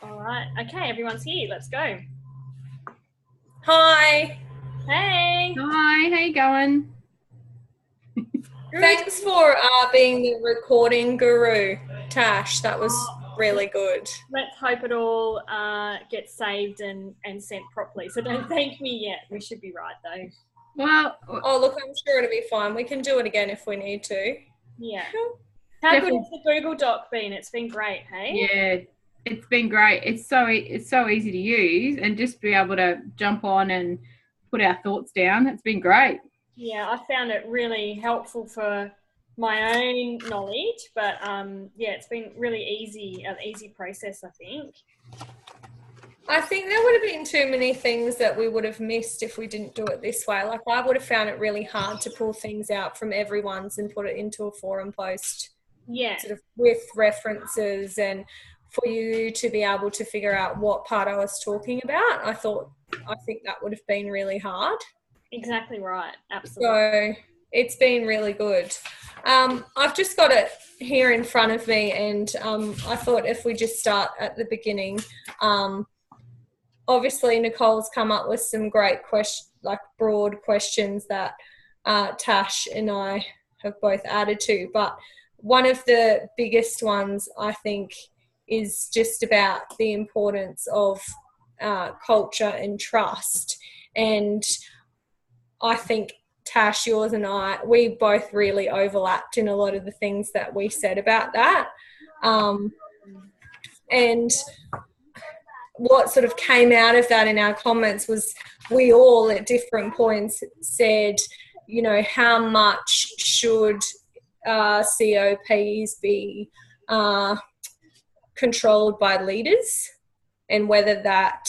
All right. Okay, everyone's here. Let's go. Hi. Hey. Hi, how you going? Good. Thanks for being the recording guru, Tash. That was really good. Let's hope it all gets saved and sent properly. So don't thank me yet. We should be right, though. Well, Oh, look, I'm sure it'll be fine. We can do it again if we need to. Yeah. How Definitely. good has the Google Doc been? It's been great, hey? yeah, it's been great. It's so easy to use, and just be able to jump on and put our thoughts down. It's been great. Yeah, I found it really helpful for my own knowledge, but yeah, it's been really an easy process, I think. I think there would have been too many things that we would have missed if we didn't do it this way. Like, I would have found it really hard to pull things out from everyone's and put it into a forum post. Yeah. Sort of with references, and for you to be able to figure out what part I was talking about. I think that would have been really hard. Exactly right. Absolutely. So it's been really good. I've just got it here in front of me, and I thought if we just start at the beginning. Obviously, Nicole's come up with some great broad questions that Tash and I have both added to. But one of the biggest ones, I think, is just about the importance of culture and trust. And I think, Tash, yours and I, we both really overlapped in a lot of the things that we said about that. And what sort of came out of that in our comments was we all at different points said, you know, how much should COPs be controlled by leaders, and whether that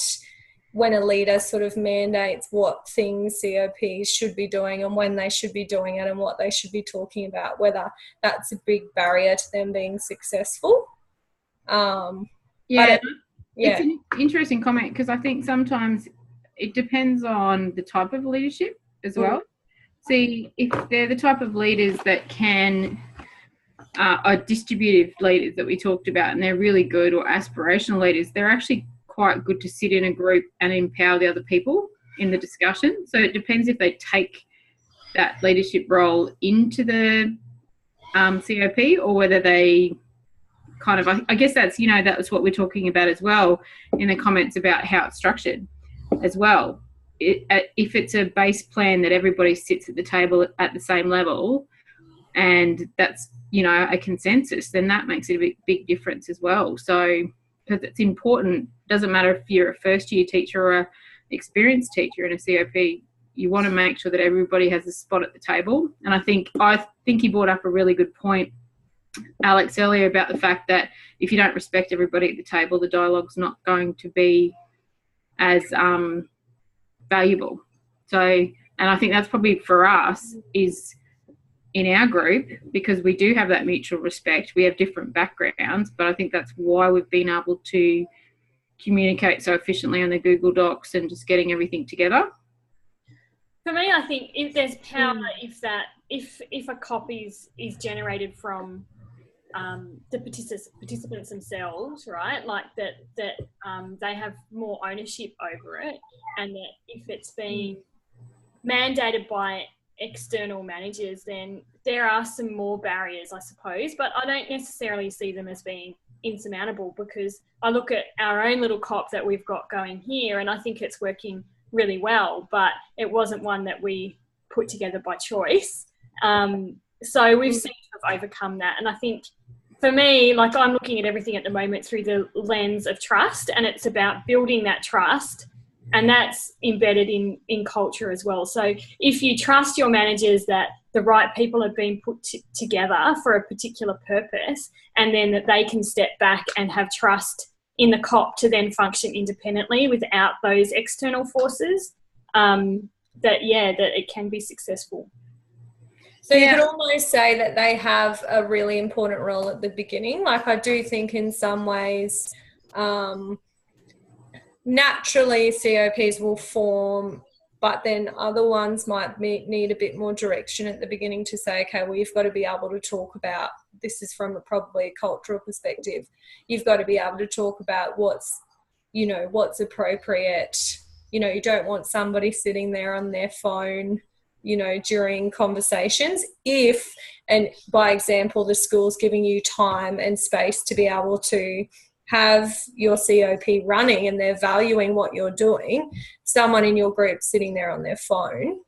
when a leader sort of mandates what things COPs should be doing and when they should be doing it and what they should be talking about, whether that's a big barrier to them being successful. It's an interesting comment, because I think sometimes it depends on the type of leadership as well. See, if they're the type of leaders that are distributive leaders that we talked about, and they're really good, or aspirational leaders, they're actually quite good to sit in a group and empower the other people in the discussion. So it depends if they take that leadership role into the COP, or whether they kind of, I guess that's, you know, that was what we're talking about as well in the comments about how it's structured as well. If it's a base plan that everybody sits at the table at the same level, and that's, you know, a consensus, then that makes it a big difference as well. So, because it's important, doesn't matter if you're a first year teacher or an experienced teacher in a COP, you want to make sure that everybody has a spot at the table. And I think you brought up a really good point, Alex, earlier, about the fact that if you don't respect everybody at the table, the dialogue's not going to be as valuable. So, and I think that's probably for us is in our group, because we do have that mutual respect. We have different backgrounds, but I think that's why we've been able to communicate so efficiently on the Google Docs and just getting everything together. For me, I think if there's power, if a copy is generated from the participants themselves, right? Like that they have more ownership over it, and that if it's being mandated by external managers, then there are some more barriers, I suppose, but I don't necessarily see them as being insurmountable, because I look at our own little COP that we've got going here, and I think it's working really well, but it wasn't one that we put together by choice. So we've seen to have overcome that. And I think for me, like, I'm looking at everything at the moment through the lens of trust, and it's about building that trust, and that's embedded in culture as well. So if you trust your managers that the right people have been put together for a particular purpose, and then that they can step back and have trust in the COP to then function independently without those external forces, that it can be successful. So you could almost say that they have a really important role at the beginning. Like, I do think in some ways, naturally COPs will form, but then other ones might need a bit more direction at the beginning to say, okay, well, you've got to be able to talk about this is from probably a cultural perspective, you've got to be able to talk about what's appropriate. You know, you don't want somebody sitting there on their phone, you know, during conversations. If, and by example, the school's giving you time and space to be able to have your COP running and they're valuing what you're doing, someone in your group sitting there on their phone,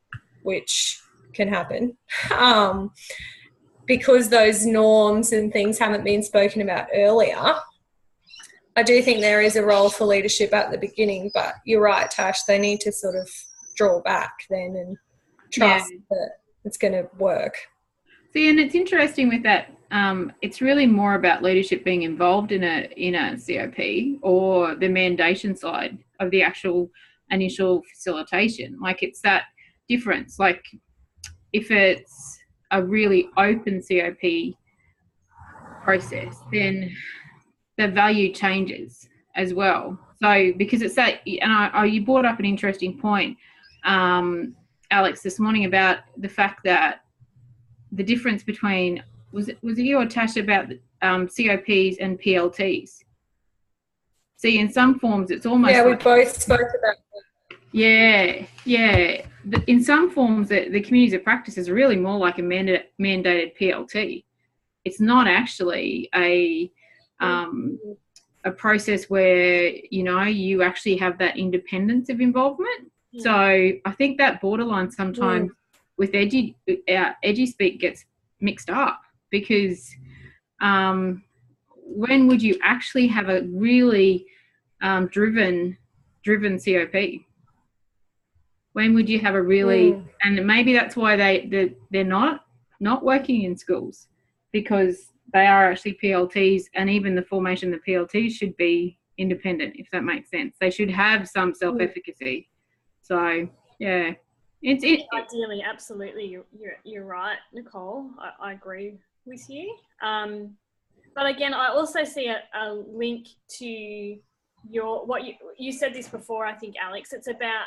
which can happen, because those norms and things haven't been spoken about earlier, I do think there is a role for leadership at the beginning. But you're right, Tash, they need to sort of draw back then and trust that it's going to work. See, and it's interesting with that. It's really more about leadership being involved in a COP or the mandation side of the actual initial facilitation. Like, it's that difference. Like, if it's a really open COP process, then the value changes as well. So, because it's that, and you brought up an interesting point, Alex, this morning, about the fact that the difference between, was it you or Tash, about COPs and PLTs? See, in some forms, it's almost we both spoke about that. Yeah. In some forms, the communities of practice is really more like a mandated PLT. It's not actually a process where, you know, you actually have that independence of involvement. Yeah. So I think that borderline sometimes with edgy speak gets mixed up, because when would you actually have a really driven COP? When would you have a really, and maybe that's why they're not working in schools, because they are actually PLTs, and even the formation of the PLTs should be independent, if that makes sense. They should have some self-efficacy. So yeah, ideally, absolutely, you're right, Nicole. I agree with you. But again, I also see a link to what you said this before, I think, Alex. It's about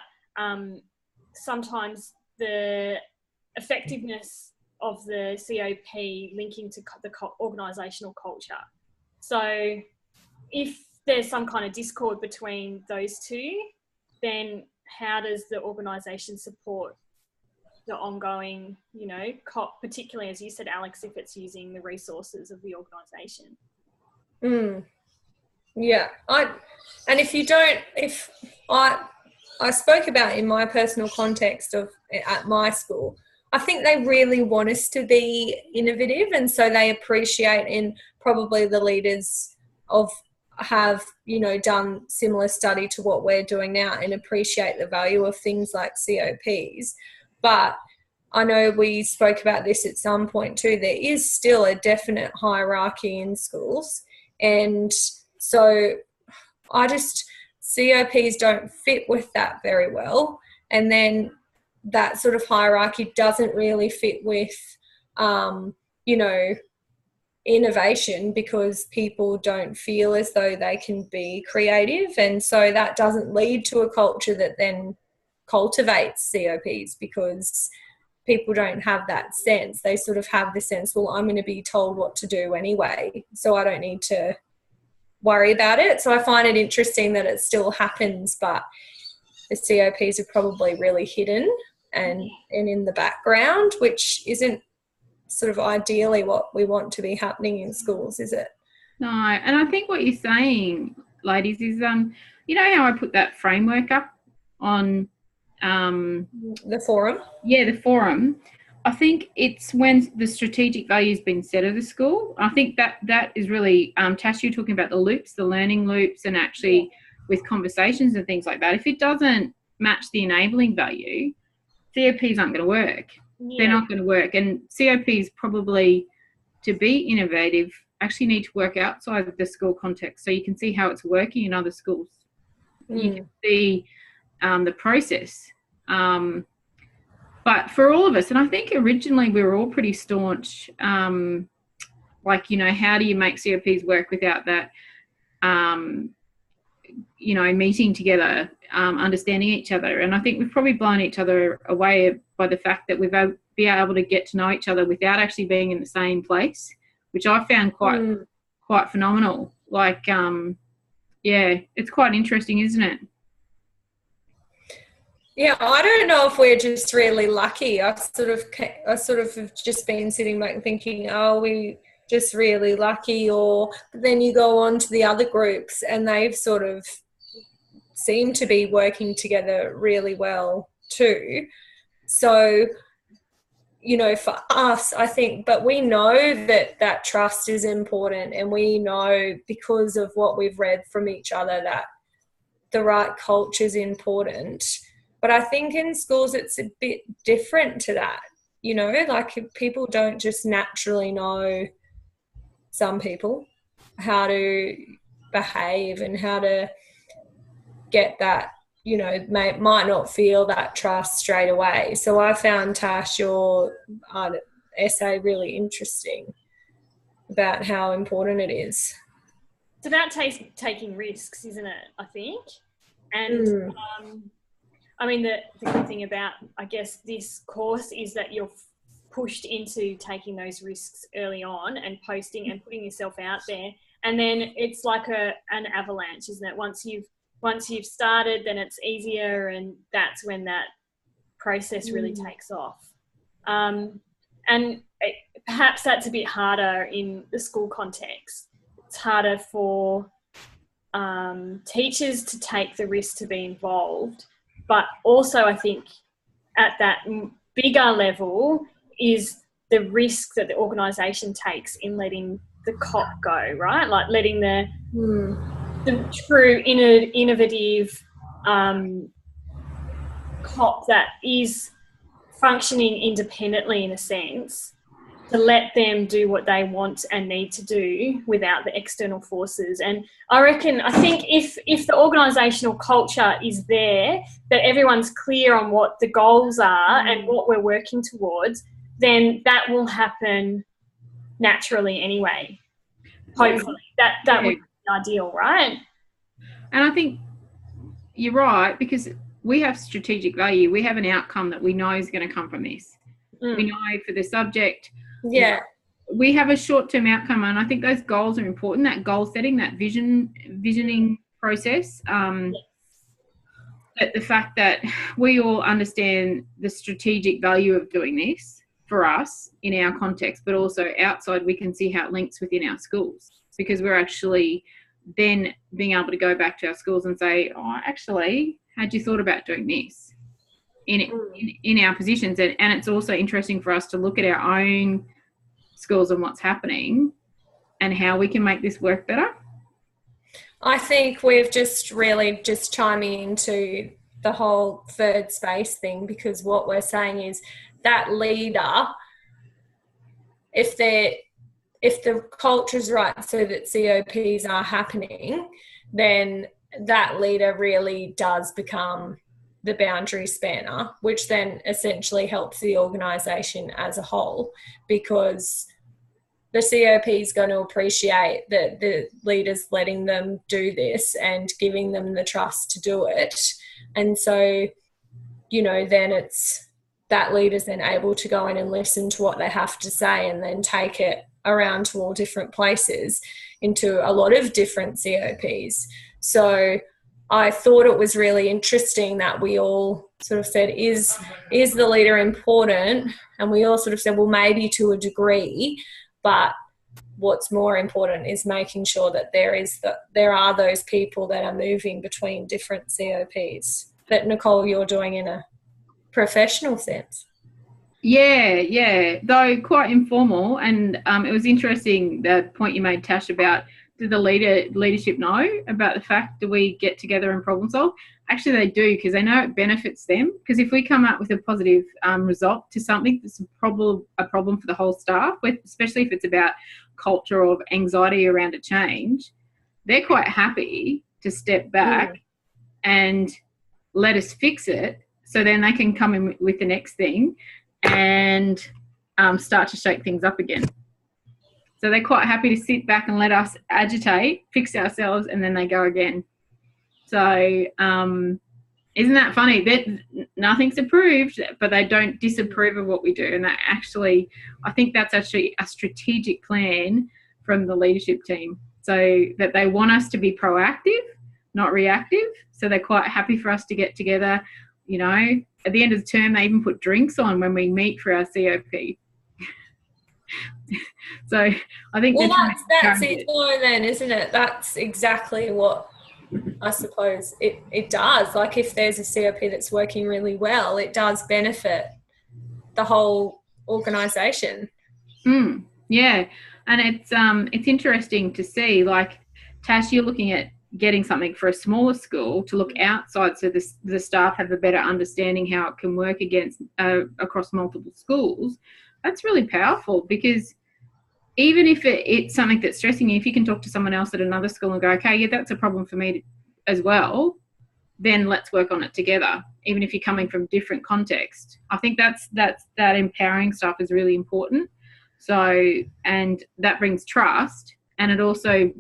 sometimes the effectiveness of the COP linking to the organisational culture. So if there's some kind of discord between those two, then how does the organisation support the ongoing, you know, particularly, as you said, Alex, if it's using the resources of the organisation? Yeah. I spoke about in my personal context of at my school, I think they really want us to be innovative, and so they appreciate, and probably the leaders have, you know, done similar study to what we're doing now and appreciate the value of things like COPs. But I know we spoke about this at some point too, there is still a definite hierarchy in schools, and so COPs don't fit with that very well, and then that sort of hierarchy doesn't really fit with, you know, innovation, because people don't feel as though they can be creative, and so that doesn't lead to a culture that then cultivates COPs, because people don't have that sense. They sort of have the sense, well, I'm going to be told what to do anyway, so I don't need to worry about it. So I find it interesting that it still happens, but the COPs are probably really hidden and in the background, which isn't sort of ideally what we want to be happening in schools, is it? No, and I think what you're saying, ladies, is you know how I put that framework up on the forum? Yeah, the forum. I think it's when the strategic value's been set of the school. I think that is really, Tash, you're talking about the loops, the learning loops, and actually with conversations and things like that. If it doesn't match the enabling value, COPs aren't going to work. Yeah. They're not going to work. And COPs probably, to be innovative, actually need to work outside of the school context, so you can see how it's working in other schools. You can see the process. But for all of us, and I think originally we were all pretty staunch, like, you know, how do you make COPs work without that, you know, meeting together, understanding each other. And I think we've probably blown each other away by the fact that we've been able to get to know each other without actually being in the same place which I found quite phenomenal. Like, yeah, it's quite interesting, isn't it? Yeah, I don't know if we're just really lucky. I sort of have just been sitting back thinking, oh, we just really lucky, but then you go on to the other groups and they've sort of seem to be working together really well too. So, you know, for us, I think, but we know that trust is important, and we know because of what we've read from each other that the right culture is important. But I think in schools it's a bit different to that, you know, like people don't just naturally know, some people, how to behave and how to get that, you know, might not feel that trust straight away. So I found, Tash, your essay really interesting about how important it is. It's about taking risks, isn't it, I think? And I mean, the good thing about, I guess, this course is that you're pushed into taking those risks early on and posting and putting yourself out there. And then it's like an avalanche, isn't it? Once you've started, then it's easier, and that's when that process really takes off. And perhaps that's a bit harder in the school context. It's harder for teachers to take the risk to be involved. But also I think at that bigger level is the risk that the organisation takes in letting the COP go, right? Like letting the true innovative COP that is functioning independently in a sense, to let them do what they want and need to do without the external forces. And I think if the organisational culture is there, that everyone's clear on what the goals are and what we're working towards, then that will happen naturally anyway. Hopefully. That would be ideal, right? And I think you're right, because we have strategic value. We have an outcome that we know is going to come from this. We know for the subject. Yeah. We have a short-term outcome, and I think those goals are important, that goal setting, that visioning process. But the fact that we all understand the strategic value of doing this for us in our context, but also outside, we can see how it links within our schools, because we're actually then being able to go back to our schools and say, oh, actually, had you thought about doing this in our positions? And it's also interesting for us to look at our own schools and what's happening and how we can make this work better. I think we've just really just chiming into the whole third space thing, because what we're saying is that leader, if the culture's right so that COPs are happening, then that leader really does become the boundary spanner, which then essentially helps the organisation as a whole, because the COP is going to appreciate that the leader's letting them do this and giving them the trust to do it. And so, you know, then it's that leader's then able to go in and listen to what they have to say and then take it around to all different places into a lot of different COPs. So I thought it was really interesting that we all sort of said, is the leader important? And we all sort of said, well, maybe to a degree, but what's more important is making sure that there are those people that are moving between different COPs that, Nicole, you're doing in a professional sense. Yeah, though quite informal. And it was interesting, the point you made, Tash, about do the leadership know about the fact that we get together and problem solve? Actually, they do, because they know it benefits them. Because if we come up with a positive result to something that's a problem for the whole staff, especially if it's about culture or anxiety around a change, they're quite happy to step back and let us fix it, so then they can come in with the next thing and start to shake things up again. So they're quite happy to sit back and let us agitate, fix ourselves, and then they go again. So, Isn't that funny? That nothing's approved, but they don't disapprove of what we do. And that actually, I think that's actually a strategic plan from the leadership team, so that they want us to be proactive, not reactive. So they're quite happy for us to get together. You know, at the end of the term, they even put drinks on when we meet for our COP. So I think that's it though then, isn't it? That's exactly what I suppose it does. Like if there's a COP that's working really well, it does benefit the whole organisation. Yeah, and it's interesting to see, like, Tash, you're looking at getting something for a smaller school to look outside, so the staff have a better understanding how it can work across multiple schools. That's really powerful, because even if it's something that's stressing you, if you can talk to someone else at another school and go, okay, yeah, that's a problem for me as well, then let's work on it together, even if you're coming from different context. I think that empowering stuff is really important. So, and that brings trust, and it also,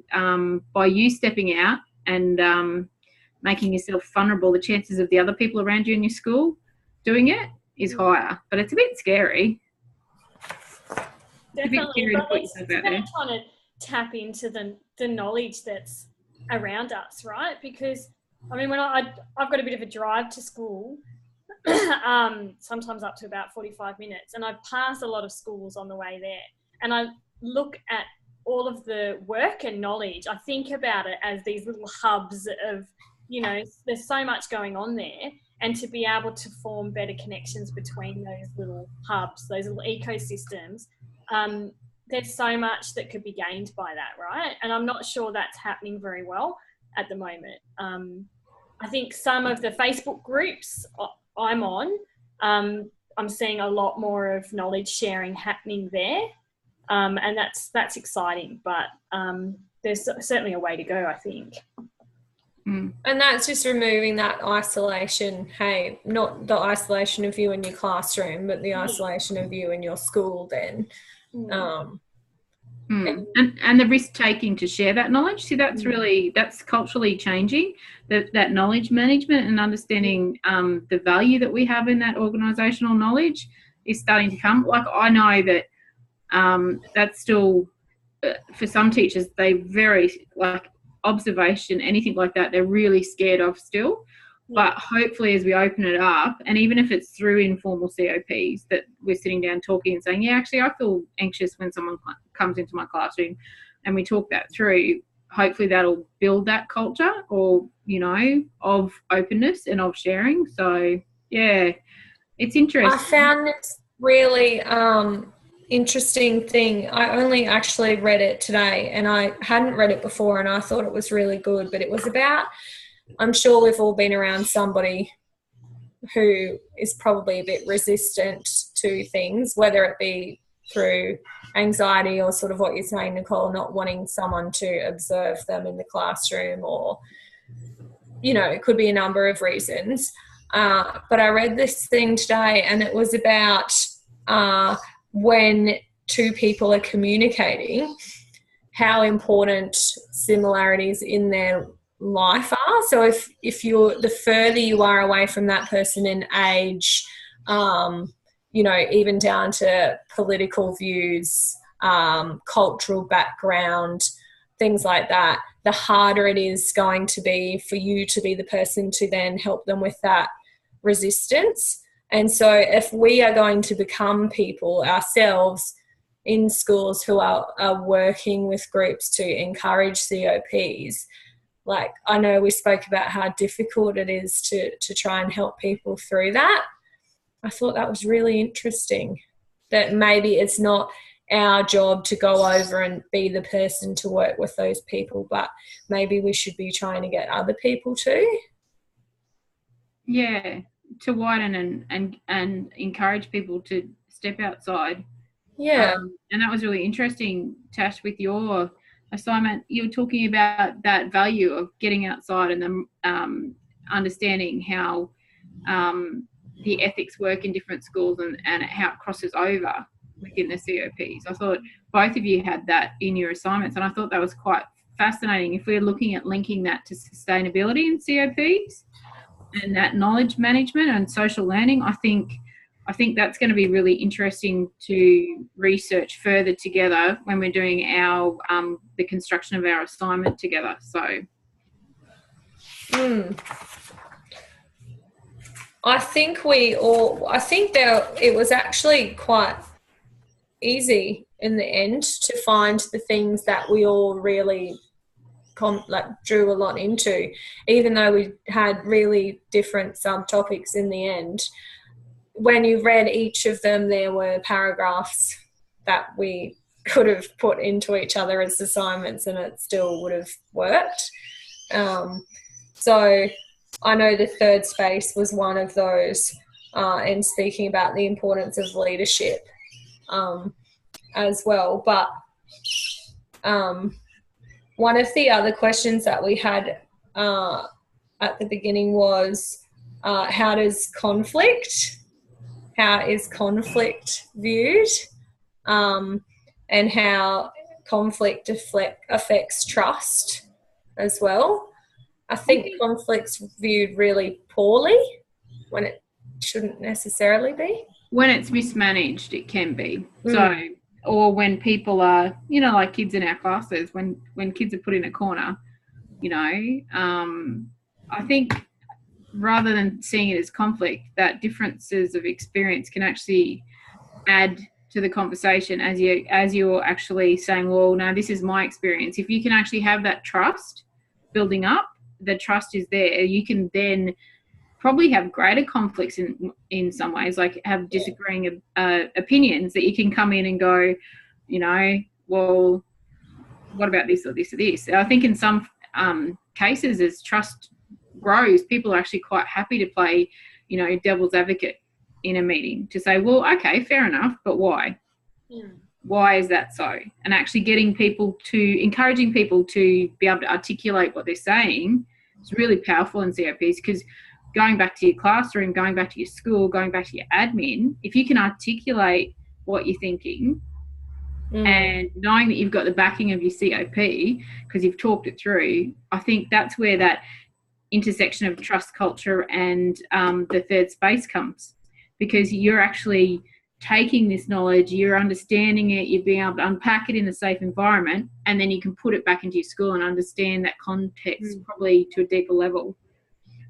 by you stepping out and making yourself vulnerable, the chances of the other people around you in your school doing it is higher. But it's a bit scary. Definitely, but it's about trying to tap into the knowledge that's around us, right? Because I mean, when I've got a bit of a drive to school, sometimes up to about 45 minutes, and I pass a lot of schools on the way there, and I look at all of the work and knowledge. I think about it as these little hubs of, you know, there's so much going on there, and to be able to form better connections between those little hubs, those little ecosystems. There's so much that could be gained by that, right? And I'm not sure that's happening very well at the moment. I think some of the Facebook groups I'm on, I'm seeing a lot more of knowledge sharing happening there, and that's exciting. But there's certainly a way to go, I think. And that's just removing that isolation. Hey, not the isolation of you in your classroom, but the isolation of you in your school then. And the risk taking to share that knowledge. See, that's culturally changing, that knowledge management and understanding the value that we have in that organisational knowledge is starting to come. Like, I know that that's still, for some teachers, they very, like, observation, anything like that, they're really scared of still. But hopefully as we open it up, and even if it's through informal COPs, that we're sitting down talking and saying, yeah, actually I feel anxious when someone comes into my classroom, and we talk that through, hopefully that'll build that culture, or, you know, of openness and of sharing. So, yeah, it's interesting. I found this really interesting thing. I only actually read it today, and I hadn't read it before, and I thought it was really good, but it was about, I'm sure we've all been around somebody who is probably a bit resistant to things, whether it be through anxiety or sort of what you're saying, Nicole, not wanting someone to observe them in the classroom, or, you know, it could be a number of reasons. But I read this thing today, and it was about when two people are communicating, how important similarities in their life are. So if you're, the further you are away from that person in age, you know, even down to political views, cultural background, things like that, the harder it is going to be for you to be the person to then help them with that resistance. And so if we are going to become people ourselves in schools who are working with groups to encourage COPs, like, I know we spoke about how difficult it is to try and help people through that. I thought that was really interesting, that maybe it's not our job to go over and be the person to work with those people, but maybe we should be trying to get other people to. Yeah, to widen and encourage people to step outside. Yeah. And that was really interesting, Tash, with your assignment. You were talking about that value of getting outside and then understanding how the ethics work in different schools and how it crosses over within the COPs. I thought both of you had that in your assignments, and I thought that was quite fascinating. If we're looking at linking that to sustainability in COPs, and that knowledge management and social learning, I think that's going to be really interesting to research further together when we're doing our the construction of our assignment together. So I think that it was actually quite easy in the end to find the things that we all really drew a lot into, even though we had really different subtopics in the end. When you read each of them, there were paragraphs that we could have put into each other as assignments and it still would have worked. So I know the third space was one of those, and speaking about the importance of leadership as well. But one of the other questions that we had at the beginning was how is conflict viewed, and how conflict affects trust as well. I think conflict's viewed really poorly when it shouldn't necessarily be. When it's mismanaged, it can be. So, or when people are, like kids in our classes, when kids are put in a corner, I think rather than seeing it as conflict, that differences of experience can actually add to the conversation as you're actually saying, well, no, this is my experience. If you can actually have that trust building up, the trust is there, you can then probably have greater conflicts in some ways, like have disagreeing opinions that you can come in and go, well, what about this or this or this? I think in some cases, as trust grows, people are actually quite happy to play, devil's advocate in a meeting to say, well, okay, fair enough, but why? Why is that so? And actually encouraging people to be able to articulate what they're saying is really powerful in COPs, because going back to your classroom, going back to your school, going back to your admin, if you can articulate what you're thinking and knowing that you've got the backing of your COP because you've talked it through, I think that's where that intersection of trust culture and the third space comes, because you're actually taking this knowledge, you're understanding it, you're being able to unpack it in a safe environment, and then you can put it back into your school and understand that context probably to a deeper level,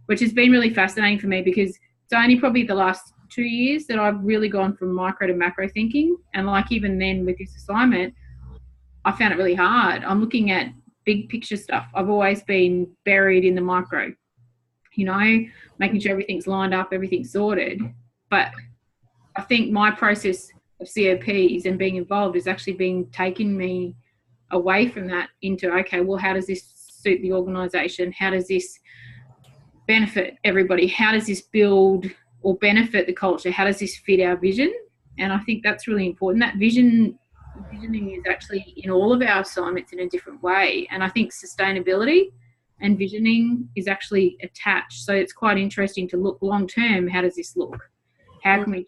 which has been really fascinating for me, because it's only probably the last 2 years that I've really gone from micro to macro thinking. And like even then with this assignment, I found it really hard. I'm looking at big picture stuff. I've always been buried in the micro, making sure everything's lined up, everything's sorted. But I think my process of COPs and being involved is actually taking me away from that into, okay, well, how does this suit the organisation? How does this benefit everybody? How does this build or benefit the culture? How does this fit our vision? And I think that's really important. That visioning is actually in all of our assignments in a different way. And I think sustainability and visioning is actually attached. So it's quite interesting to look long term. How does this look? How can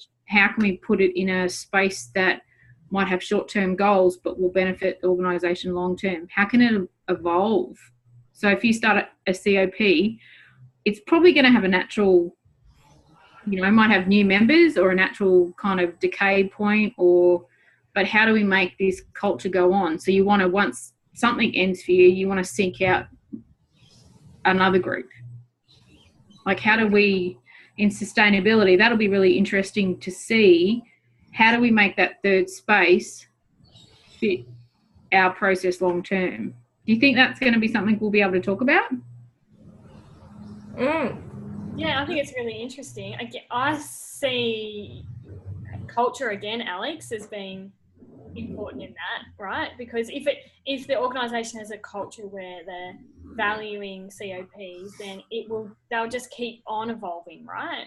we put it in a space that might have short-term goals but will benefit the organisation long-term? How can it evolve? So if you start a COP, it's probably going to have a natural, might have new members or a natural kind of decay point, but how do we make this culture go on? So you want to, once something ends for you, you want to seek out another group. Like how do we, in sustainability, that'll be really interesting to see, how do we make that third space fit our process long term? Do you think that's going to be something we'll be able to talk about? Yeah, I think it's really interesting. I see culture again, Alex, as being important in that, right? Because if the organisation has a culture where they're valuing COPs, then they'll just keep on evolving, right?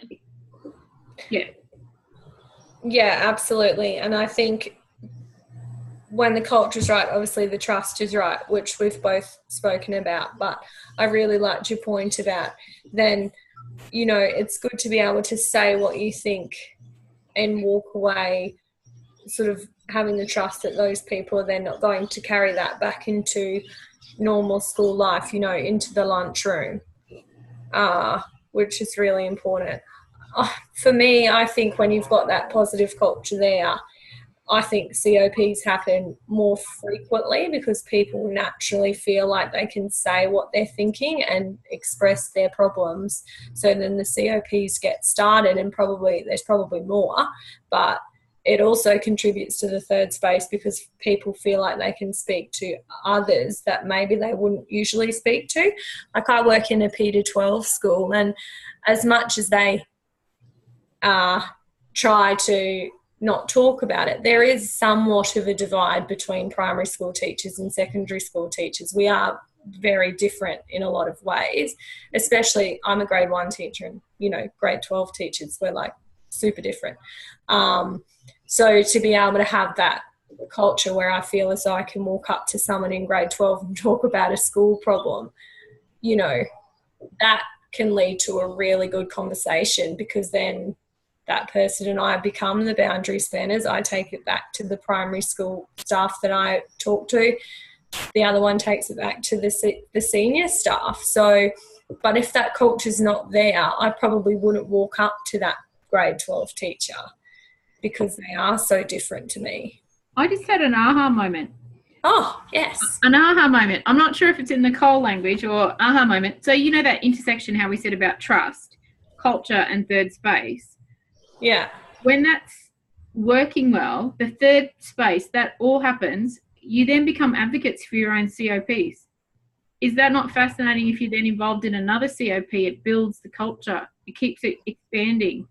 Yeah, absolutely. And I think when the culture's right, obviously the trust is right, which we've both spoken about. But I really liked your point about then, it's good to be able to say what you think and walk away sort of having the trust that those people are then not going to carry that back into normal school life, into the lunchroom. which is really important. For me, I think when you've got that positive culture there, I think COPs happen more frequently because people naturally feel like they can say what they're thinking and express their problems. So then the COPs get started, and there's probably more, but it also contributes to the third space because people feel like they can speak to others that maybe they wouldn't usually speak to. Like, I work in a P-12 school, and as much as they try to not talk about it, there is somewhat of a divide between primary school teachers and secondary school teachers. We are very different in a lot of ways, especially I'm a grade 1 teacher, and, you know, grade 12 teachers, we're like super different. So to be able to have that culture where I feel as though I can walk up to someone in grade 12 and talk about a school problem, you know, that can lead to a really good conversation, because then that person and I become the boundary spanners. I take it back to the primary school staff that I talk to. The other one takes it back to the senior staff. So, but if that culture's not there, I probably wouldn't walk up to that grade 12 teacher, because they are so different to me. I just had an aha moment. Oh, yes. An aha moment. I'm not sure if it's in the Cole language or aha moment. So you know that intersection, how we said about trust, culture and third space? Yeah. When that's working well, the third space, that all happens, you then become advocates for your own COPs. Is that not fascinating? If you're then involved in another COP, it builds the culture. It keeps it expanding.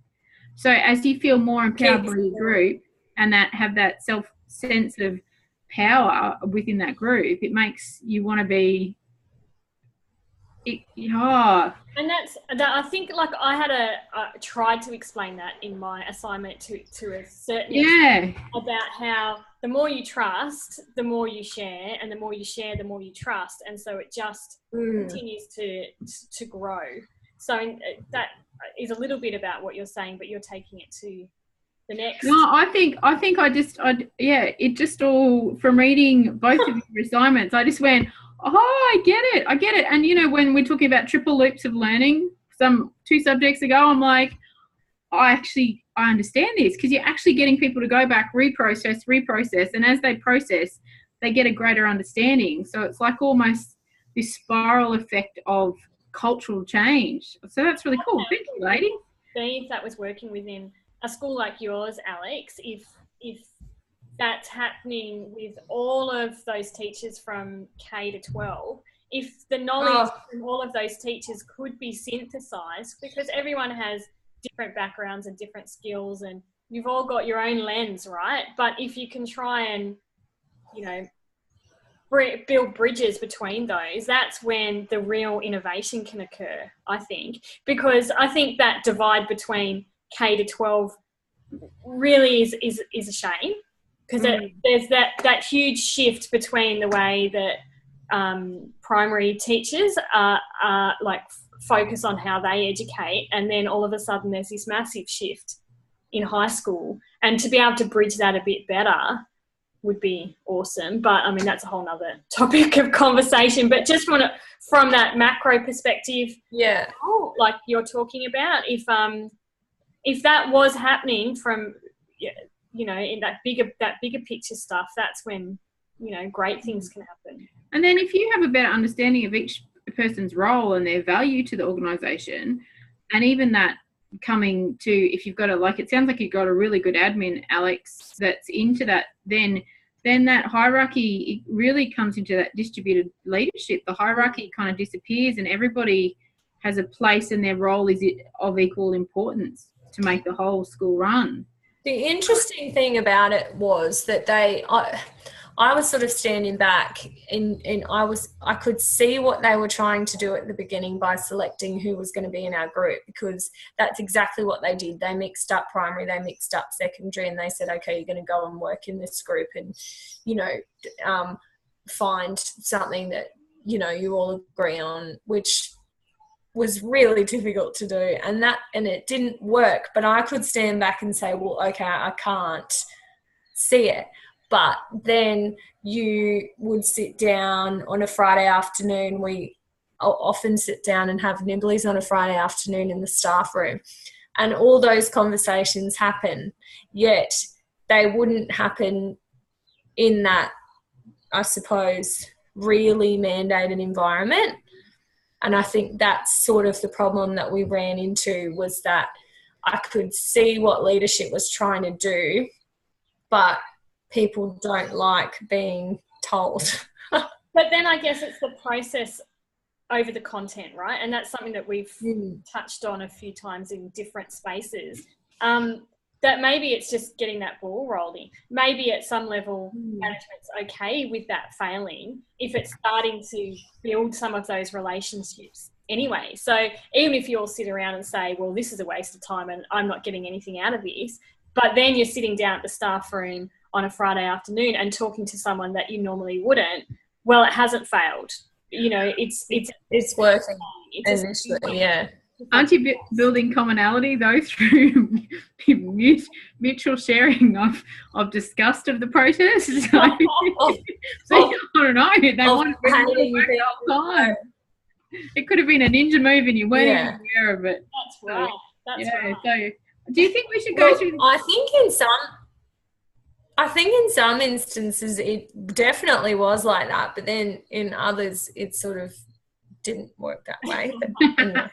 So as you feel more empowered by your group and that have that sense of power within that group, it makes you want to be. And that's that. I think, like, I tried to explain that in my assignment to a certain extent, about how the more you trust, the more you share, and the more you share, the more you trust, and so it just continues to grow. So that is a little bit about what you're saying, but you're taking it to the next. No, I think it just all, from reading both of your assignments, I just went, oh, I get it. And, you know, when we're talking about triple loops of learning, 2 subjects ago, I'm like, I understand this, because you're actually getting people to go back, reprocess, and as they process, they get a greater understanding. So it's like almost this spiral effect of cultural change. So that's really cool. Thank you, lady. If that was working within a school like yours, Alex, if that's happening with all of those teachers from K to 12, if the knowledge from all of those teachers could be synthesized, because everyone has different backgrounds and different skills, and you've all got your own lens, right? But if you can try and, you know, build bridges between those, that's when the real innovation can occur, I think. Because I think that divide between K to 12 really is a shame, because there's that huge shift between the way that primary teachers are like focus on how they educate, and then all of a sudden there's this massive shift in high school, and to be able to bridge that a bit better would be awesome. But I mean, that's a whole nother topic of conversation, but just from that macro perspective, like you're talking about, if that was happening from, you know, in that bigger picture stuff, that's when, you know, great things can happen. And then if you have a better understanding of each person's role and their value to the organisation, and even that coming to, if you've got it sounds like you've got a really good admin, Alex, that's into that, then that hierarchy, it really comes into that distributed leadership. The hierarchy kind of disappears, and everybody has a place, and their role is of equal importance to make the whole school run. The interesting thing about it was that I was sort of standing back, and I could see what they were trying to do at the beginning by selecting who was going to be in our group, because that's exactly what they did. They mixed up primary, they mixed up secondary, and they said, okay, you're going to go and work in this group and, you know, find something that, you know, you all agree on, which was really difficult to do, and it didn't work. But I could stand back and say, well, okay, I can't see it. But then you would sit down on a Friday afternoon. We I'll often sit down and have nibblies on a Friday afternoon in the staff room. And all those conversations happen, yet they wouldn't happen in that, I suppose, really mandated environment. And I think that's sort of the problem that we ran into, was that I could see what leadership was trying to do, but people don't like being told. But then I guess it's the process over the content, right? And that's something that we've touched on a few times in different spaces. That maybe it's just getting that ball rolling. Maybe at some level management's okay with that failing if it's starting to build some of those relationships anyway. So even if you all sit around and say, well, this is a waste of time and I'm not getting anything out of this, but then you're sitting down at the staff room on a Friday afternoon and talking to someone that you normally wouldn't, well, it hasn't failed. You know, it's working. Initially, yeah. Aren't you building commonality though through mutual sharing of disgust of the protest? So I don't know. They want to the whole time. It could have been a ninja move and you weren't even aware of it. That's right. That's right. So, do you think we should go through? I think in some instances it definitely was like that, but then in others it sort of didn't work that way. But anyway.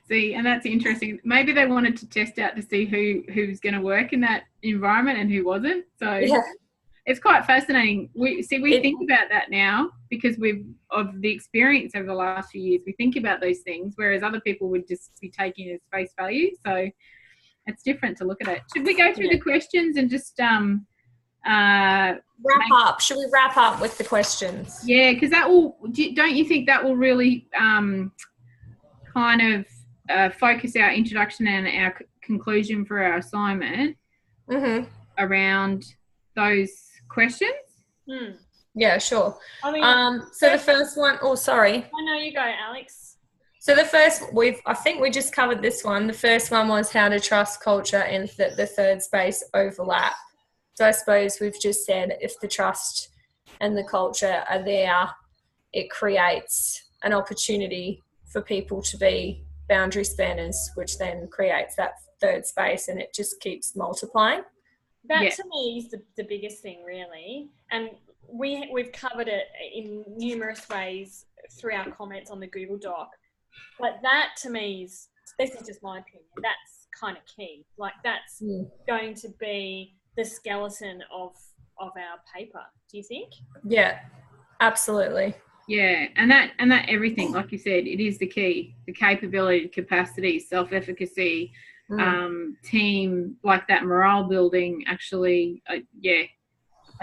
See, and that's interesting. Maybe they wanted to test out to see who's going to work in that environment and who wasn't. So it's quite fascinating. We think about that now because of the experience over the last few years. We think about those things, whereas other people would just be taking it as face value. So it's different to look at it. Should we go through the questions and just wrap up? Should we wrap up with the questions? Yeah, because don't you think that will really kind of focus our introduction and our conclusion for our assignment around those questions? Yeah, sure. I mean, so the first one, sorry. I know, you go, Alex. So the first, I think we just covered this one. The first one was how to trust, culture, and the third space overlap. So I suppose we've just said if the trust and the culture are there, it creates an opportunity for people to be boundary spanners, which then creates that third space, and it just keeps multiplying. That to me is the biggest thing, really. And we've covered it in numerous ways through our comments on the Google Doc. But that to me this is just my opinion, that's kind of key. Like that's going to be the skeleton of our paper. Do you think? Yeah, absolutely. Yeah, and that everything, like you said, it is the key. The capability, capacity, self-efficacy, team, like that morale building. Actually, I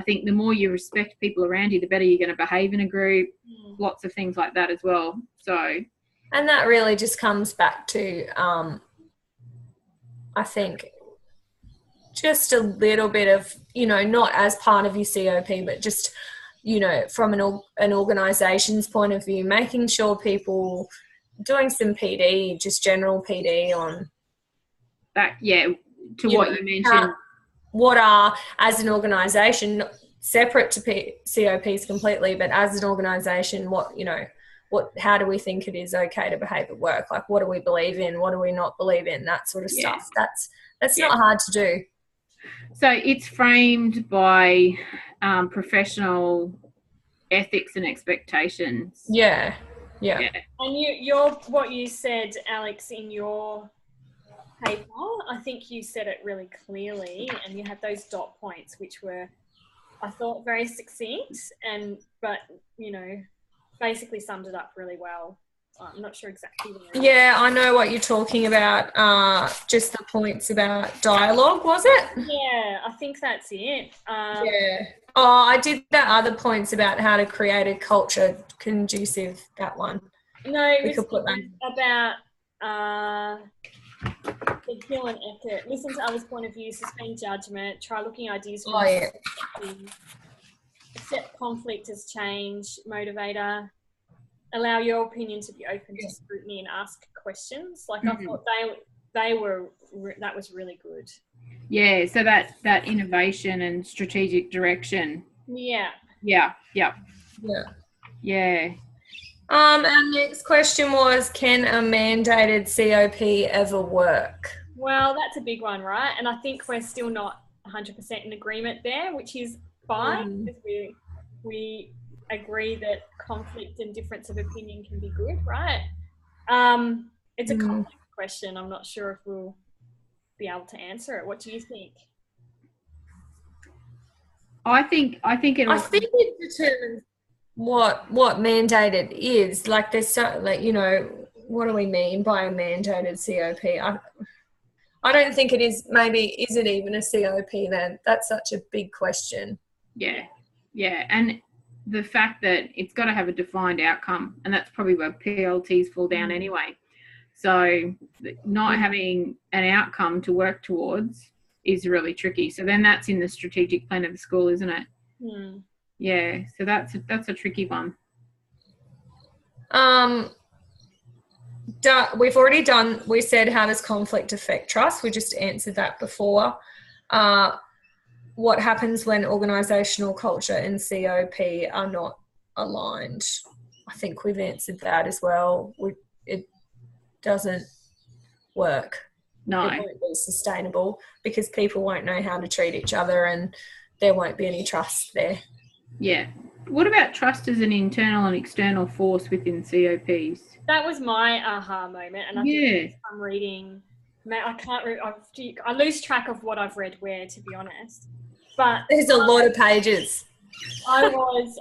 think the more you respect people around you, the better you're going to behave in a group. Lots of things like that as well. So, and that really just comes back to, I think, just a little bit of, not as part of your COP, but just, from an organisation's point of view, making sure people doing some PD, just general PD on that. Yeah, what you mentioned. What are, as an organisation, separate to COPs completely, but as an organisation, how do we think it is okay to behave at work? Like, what do we believe in? What do we not believe in? That sort of stuff. That's not hard to do. So it's framed by professional ethics and expectations. Yeah. And what you said, Alex, in your paper, I think you said it really clearly, and you had those dot points, which were, I thought, very succinct, but basically summed it up really well. I'm not sure exactly. Yeah, I know what you're talking about. Just the points about dialogue, was it? Yeah, I think that's it. Yeah. Oh, I did the other points about how to create a culture conducive. That one. No, it was about Hill and Eckert. Listen to others' point of view, suspend judgment, try looking ideas. Accept conflict as change, motivator. Allow your opinion to be open to scrutiny and ask questions. Like I thought that was really good. Yeah, so that innovation and strategic direction. Yeah. Our next question was, can a mandated COP ever work? Well, that's a big one, right? And I think we're still not 100% in agreement there, which is fine, because we agree that conflict and difference of opinion can be good, right? It's a complex question. I'm not sure if we'll be able to answer it. What do you think? I think it determines what mandated is. Like, there's so, like, you know, what do we mean by a mandated COP? I don't think it is. Maybe, is it even a COP then? That's such a big question. Yeah, and the fact that it's got to have a defined outcome, and that's probably where PLTs fall down anyway. So not having an outcome to work towards is really tricky. So then that's in the strategic plan of the school, isn't it? Yeah, so that's a tricky one. We've already done, we said, how does conflict affect trust? We just answered that before. What happens when organisational culture and COP are not aligned? I think we've answered that as well. It doesn't work. No. It won't be sustainable because people won't know how to treat each other and there won't be any trust there. Yeah. What about trust as an internal and external force within COPs? That was my aha moment, and I think I'm reading. I lose track of what I've read where, to be honest. But there's a lot of pages. I was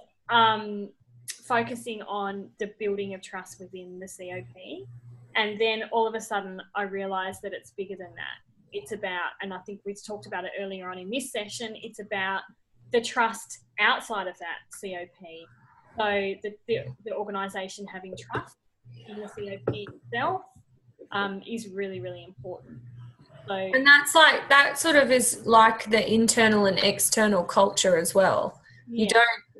focusing on the building of trust within the COP, and then all of a sudden I realised that it's bigger than that. It's about, and I think we've talked about it earlier on in this session, it's about the trust outside of that COP. So the organisation having trust in the COP itself is really, really important. So, and that's like, that sort of is like the internal and external culture as well. Yeah.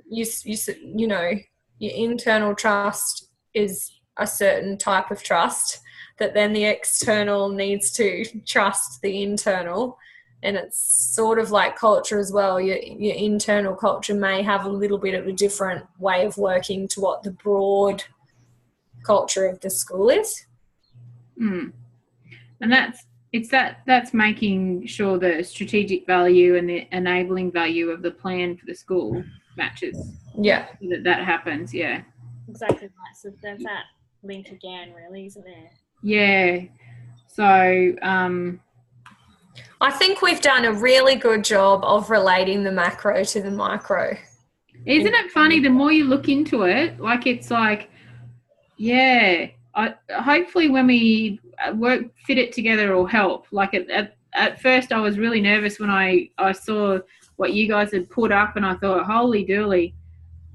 You know, your internal trust is a certain type of trust that then the external needs to trust the internal. And it's sort of like culture as well. Your internal culture may have a little bit of a different way of working to what the broad culture of the school is. And that's making sure the strategic value and the enabling value of the plan for the school matches. Yeah. So that happens, yeah. Exactly right. So there's that link again, really, isn't there? Yeah. So I think we've done a really good job of relating the macro to the micro. Isn't it funny? The more you look into it, like, it's like, yeah, hopefully when we fit it together will help. Like at first I was really nervous when I saw what you guys had put up, and I thought, holy dooly,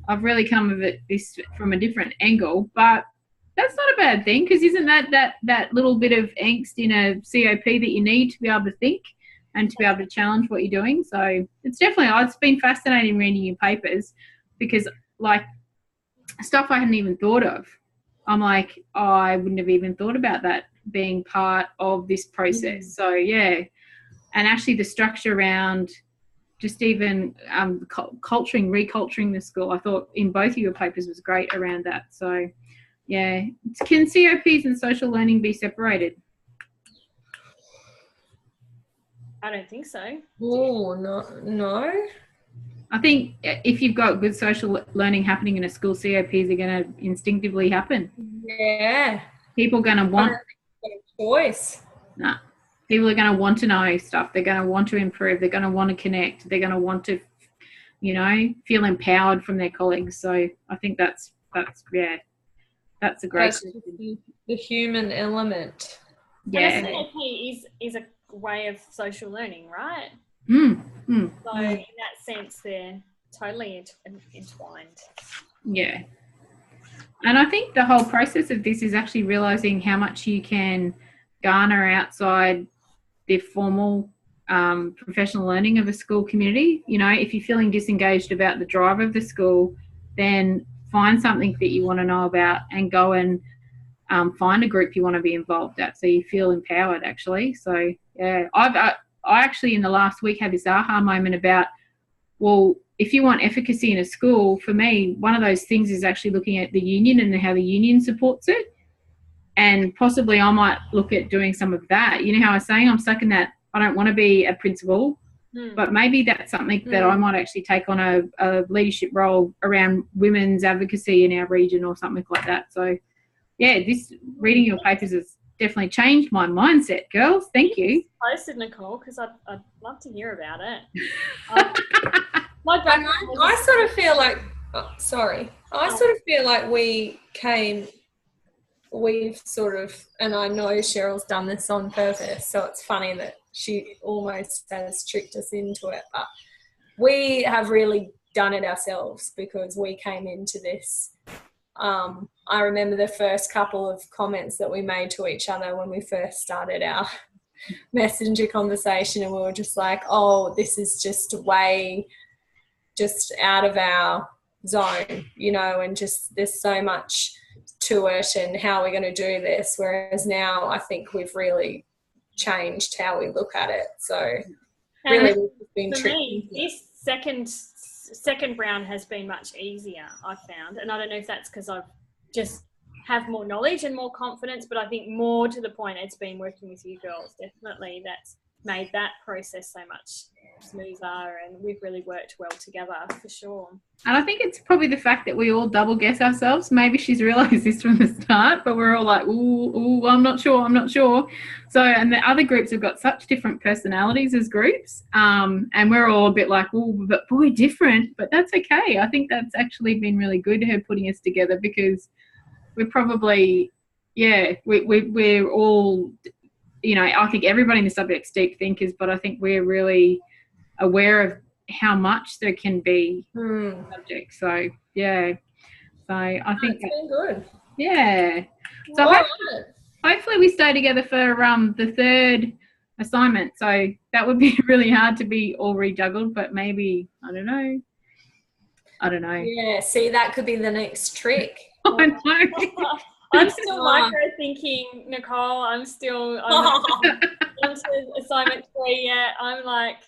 I've really come at this from a different angle. But that's not a bad thing, because isn't that little bit of angst in a COP that you need to be able to think and to be able to challenge what you're doing? So it's been fascinating reading your papers, because, like, stuff I hadn't even thought of. I'm like, I wouldn't have even thought about that being part of this process. So, yeah. And actually the structure around just even reculturing the school, I thought in both of your papers was great around that. So, yeah. Can COPs and social learning be separated? I don't think so. Oh, no. I think if you've got good social learning happening in a school, COPs are going to instinctively happen. Yeah. People are going to want choice. Nah. People are going to want to know stuff. They're going to want to improve. They're going to want to connect. They're going to want to, feel empowered from their colleagues. So I think that's a great. The human element. Yeah. And COP is a way of social learning, right? So in that sense, they're totally entwined. Yeah. And I think the whole process of this is actually realising how much you can garner outside the formal professional learning of a school community. If you're feeling disengaged about the drive of the school, then find something that you want to know about and go and find a group you want to be involved at, so you feel empowered, actually. So, yeah, I actually in the last week had this aha moment about, well, if you want efficacy in a school, for me, one of those things is actually looking at the union and how the union supports it. And possibly I might look at doing some of that. You know how I was saying I'm stuck in that I don't want to be a principal, but maybe that's something that I might actually take on a leadership role around women's advocacy in our region or something like that. So, yeah, this reading your papers has definitely changed my mindset, girls. Thank you. Posted, Nicole, because I'd love to hear about it. I sort of feel like, I sort of feel like we've sort of, and I know Cheryl's done this on purpose, so it's funny that she almost has tricked us into it, but we have really done it ourselves because we came into this. I remember the first couple of comments that we made to each other when we first started our messenger conversation, and we were just like, oh, this is just way just out of our zone, you know, and just there's so much to it and how we're going to do this, whereas now I think we've really changed how we look at it. So really we've been for me, this second round has been much easier, I've found, and I don't know if that's because I've just have more knowledge and more confidence, but I think more to the point it's been working with you girls, definitely, that's made that process so much smoother, and we've really worked well together for sure. And I think it's probably the fact that we all double guess ourselves. Maybe she's realised this from the start, but we're all like, ooh, I'm not sure. So, and the other groups have got such different personalities as groups, and we're all a bit like, ooh, but boy, different. But that's okay. I think that's actually been really good, her putting us together, because we're probably, we're all, you know, I think everybody in the subject's deep thinkers, but I think we're really aware of how much there can be subject. So I think it's been good. Yeah. So hopefully we stay together for the third assignment. So that would be really hard to be all rejuggled, but maybe I don't know. Yeah, see, that could be the next trick. I know. I'm still micro thinking, Nicole. I'm not into assignment 3 yet. I'm like,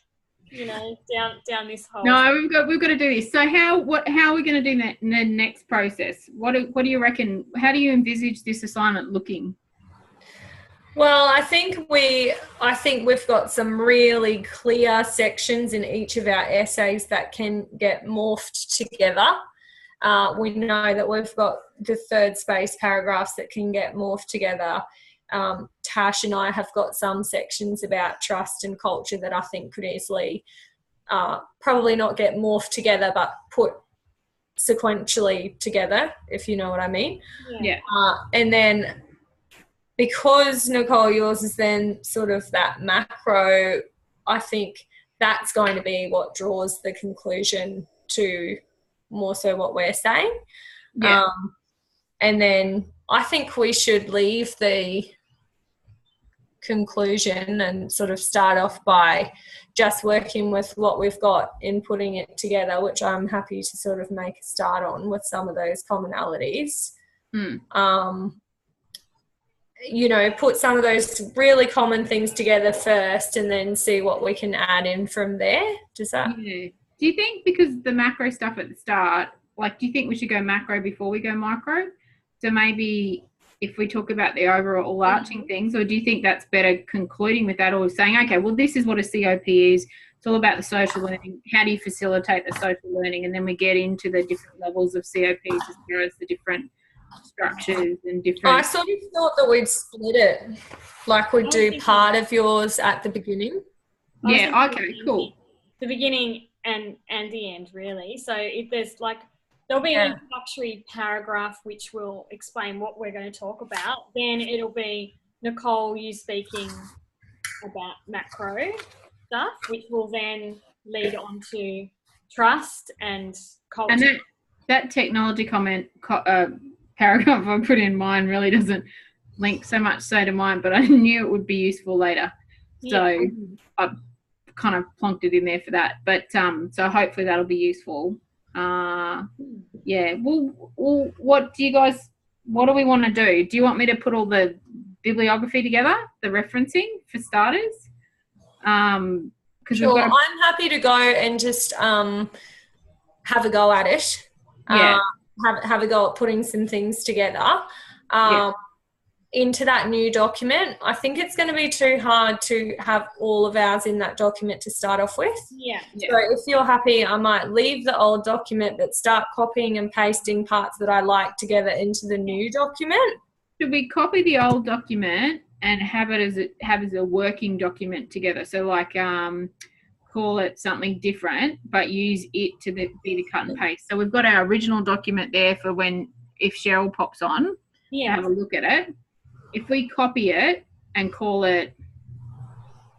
you know, down this hole. No, we've got to do this. So how are we going to do that in the next process? What do you reckon? How do you envisage this assignment looking? Well, I think we've got some really clear sections in each of our essays that can get morphed together. We know that we've got the third space paragraphs that can get morphed together. Tash and I have got some sections about trust and culture that I think could easily probably not get morphed together, but put sequentially together, if you know what I mean. Yeah. And then because, Nicole, yours is then sort of that macro, I think that's going to be what draws the conclusion to more so what we're saying. Yeah. And then I think we should leave the conclusion and sort of start off by just working with what we've got in putting it together, which I'm happy to sort of make a start on with some of those commonalities. You know, put some of those really common things together first and then see what we can add in from there. Does that? Yeah. Do you think, because the macro stuff at the start, like, do you think we should go macro before we go micro? So maybe if we talk about the overall arching things, or do you think that's better concluding with that, or saying, okay, well, this is what a COP is. It's all about the social learning. How do you facilitate the social learning? And then we get into the different levels of COPs as far as the different structures and different... I sort of thought that we'd split it. Like we'd do part of yours at the beginning. Yeah, okay, cool. The beginning and the end, really. So if there's like, there'll be an introductory paragraph which will explain what we're going to talk about. Then it'll be Nicole, you speaking about macro stuff, which will then lead on to trust and culture. And that technology paragraph I put in mine really doesn't link so much so to mine, but I knew it would be useful later. So I kind of plonked it in there for that. But so hopefully that'll be useful. Well, what do we want to do? Do you want me to put all the bibliography together, the referencing for starters? Sure, I'm happy to go and just have a go at it. Yeah. Have a go at putting some things together. Into that new document. I think it's going to be too hard to have all of ours in that document to start off with. Yeah. So if you're happy, I might leave the old document but start copying and pasting parts that I like together into the new document. Should we copy the old document and have it as a working document together? So like call it something different, but use it to be the cut and paste. So we've got our original document there for if Cheryl pops on, have a look at it. If we copy it and call it,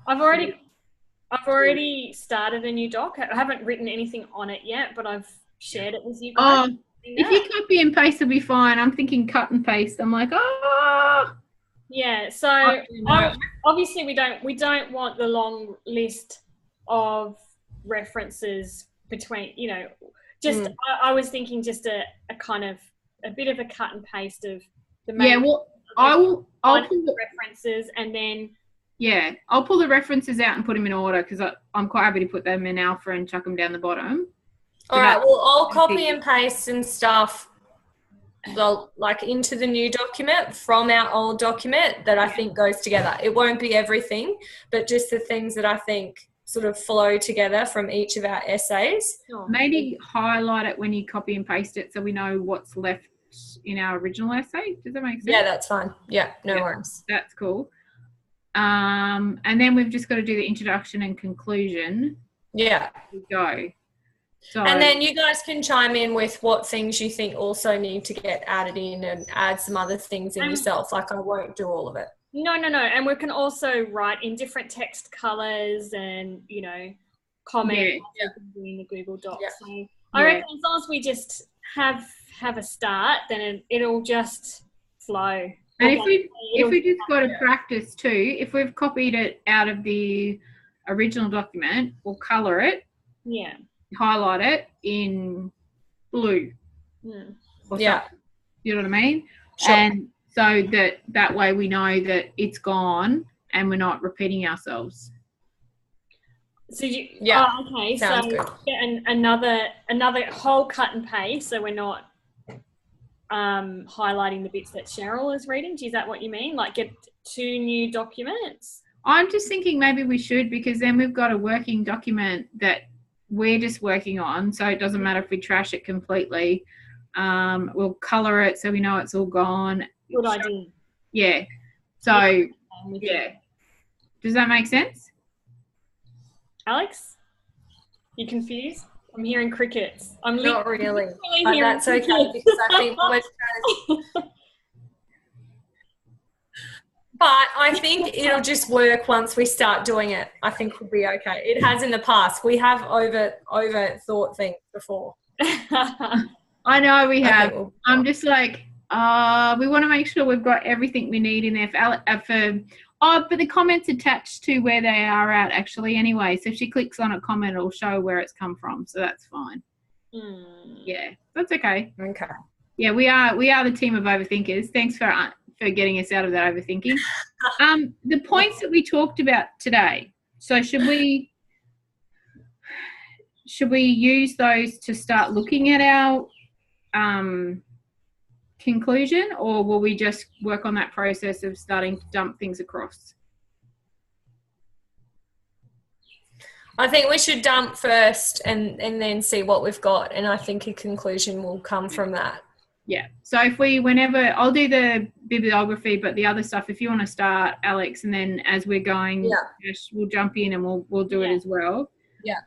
I've already started a new doc. I haven't written anything on it yet, but I've shared it with you guys. If you copy and paste, it'll be fine. I'm thinking cut and paste. I'm like, yeah. So obviously we don't want the long list of references between, just I was thinking just a kind of a bit of a cut and paste of the main. Yeah, well, I'll pull the references and then. Yeah, I'll pull the references out and put them in order because I'm quite happy to put them in Alpha and chuck them down the bottom. All right, well, I'll copy and paste some stuff like into the new document from our old document that I think goes together. It won't be everything, but just the things that I think sort of flow together from each of our essays. Maybe highlight it when you copy and paste it so we know what's left in our original essay. Does that make sense? Yeah, that's fine. Yeah, no worries. That's cool. And then we've just got to do the introduction and conclusion. Yeah. We go. So, and then you guys can chime in with what things you think also need to get added in and add some other things in yourself. Like I won't do all of it. No. And we can also write in different text colors and, comment in the Google Docs. Yeah. So I reckon as long as we just have a start, then it'll just flow. And if we just got to practice too, if we've copied it out of the original document, we'll colour it. Yeah. Highlight it in blue. Yeah. You know what I mean? Sure. And so that way we know that it's gone and we're not repeating ourselves. So okay. Sounds so good. Get another whole cut and paste, so we're not highlighting the bits that Cheryl is reading. Is that what you mean? Like get 2 new documents? I'm just thinking maybe we should, because then we've got a working document that we're just working on, so it doesn't matter if we trash it completely. We'll colour it so we know it's all gone. Good idea. Yeah. So, yeah. Does that make sense? Alex? You confused? I'm hearing crickets. I'm not really. But that's okay, because I think we're trying to... But I think it'll just work once we start doing it. I think we'll be okay. It has in the past. We have overthought things before. I know we have. I'm just like, we want to make sure we've got everything we need in there but the comment's attached to where they are at actually anyway. So if she clicks on a comment, it'll show where it's come from. So that's fine. Yeah, that's okay. Okay. Yeah, we are the team of overthinkers. Thanks for getting us out of that overthinking. The points that we talked about today. So should we use those to start looking at our conclusion, or will we just work on that process of starting to dump things across? I think we should dump first and then see what we've got, and I think a conclusion will come from that. Yeah. So I'll do the bibliography, but the other stuff, if you want to start, Alex, and then as we're going, we'll jump in and we'll do it as well. Yeah.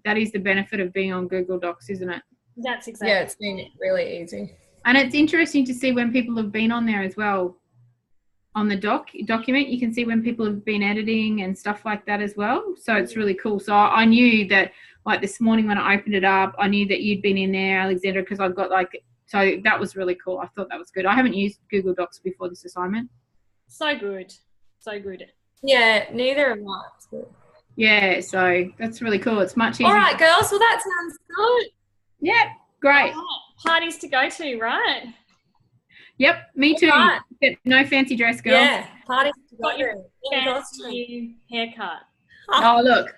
That is the benefit of being on Google Docs, isn't it? That's exactly. Yeah, it's been really easy. And it's interesting to see when people have been on there as well. On the document, you can see when people have been editing and stuff like that as well. So it's really cool. So I knew that, like this morning when I opened it up, I knew that you'd been in there, Alexandra, because I've got so that was really cool. I thought that was good. I haven't used Google Docs before this assignment. So good. Yeah, neither have I. Yeah, so that's really cool. It's much easier. All right, girls. Well, that sounds good. Yeah, great. Parties to go to, right? Yep, me too. Right. No fancy dress, girls. Yeah, parties to go Got your to. fancy haircut. Oh, look.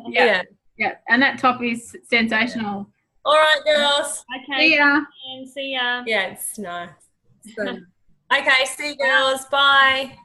Yeah. Yeah, and that top is sensational. All right, girls. Okay. See ya. And see ya. Yeah, it's nice. So, okay, see you, girls. Bye.